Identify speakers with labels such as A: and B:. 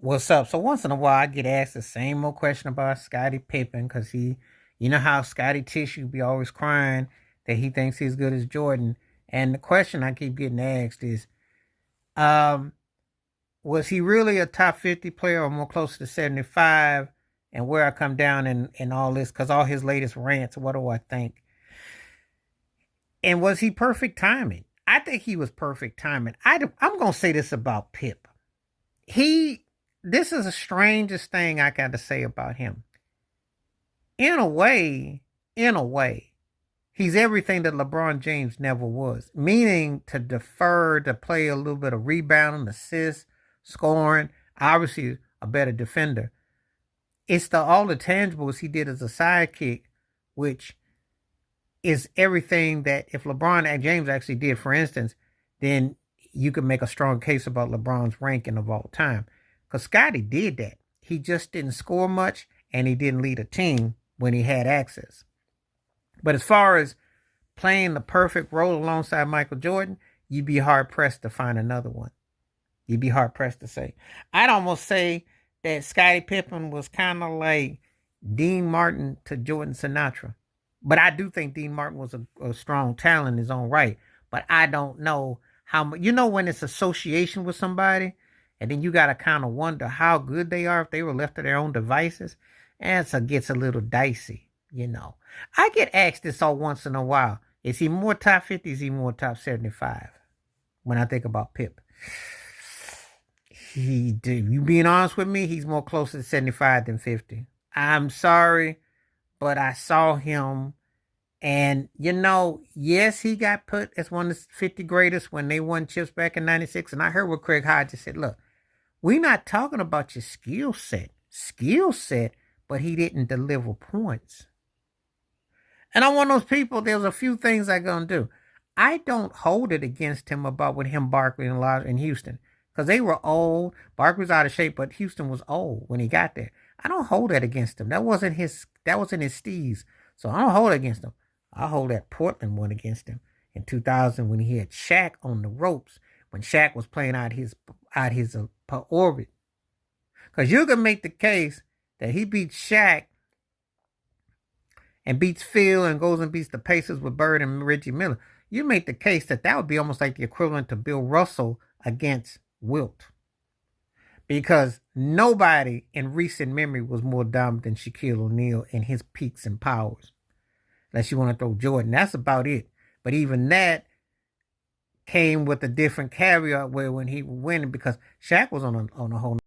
A: What's up? So once in a while, I get asked the same old question about Scottie Pippen because you know how Scottie Tissue be always crying that he thinks he's good as Jordan. And the question I keep getting asked is, um, was he really a top 50 player or more close to 75? And where I come down in all this, because all his latest rants, what do I think? And was he perfect timing? I think he was perfect timing. I'm going to say this about Pip. He this is the strangest thing I got to say about him. In a way, in a way, he's everything that LeBron James never was. Meaning to defer, to play a little bit of rebounding, assist, scoring, obviously a better defender. It's all the tangibles he did as a sidekick, which is everything that if LeBron James actually did, for instance, then you could make a strong case about LeBron's ranking of all time. Because Scottie did that. He just didn't score much and he didn't lead a team when he had access. But as far as playing the perfect role alongside Michael Jordan, you'd be hard pressed to find another one. You'd be hard pressed to say. I'd almost say that Scottie Pippen was kind of like Dean Martin to Jordan Sinatra. But I do think Dean Martin was a strong talent in his own right. But I don't know how much. You know, when it's association with somebody, and then you got to kind of wonder how good they are if they were left to their own devices. And so it gets a little dicey, you know. I get asked this all once in a while. Is he more top 50? Is he more top 75? When I think about Pip. You being honest with me, he's more closer to 75 than 50. I'm sorry, but I saw him. And, you know, yes, he got put as one of the 50 greatest when they won chips back in 96. And I heard what Craig Hodges said. Look, we're not talking about your skill set, but he didn't deliver points. And I'm one of those people, there's a few things I'm going to do. I don't hold it against him about with him, Barkley, and Houston. Because they were old. Barkley was out of shape, but Houston was old when he got there. I don't hold that against him. That wasn't his steez. So I don't hold it against him. I hold that Portland one against him in 2000 when he had Shaq on the ropes, when Shaq was playing out his orbit. Because you can make the case that he beats Shaq and beats Phil and goes and beats the Pacers with Bird and Reggie Miller. You make the case that would be almost like the equivalent to Bill Russell against Wilt. Because nobody in recent memory was more dominant than Shaquille O'Neal in his peaks and powers. Unless you want to throw Jordan. That's about it. But even that came with a different caveat where when he was winning, because Shaq was on a whole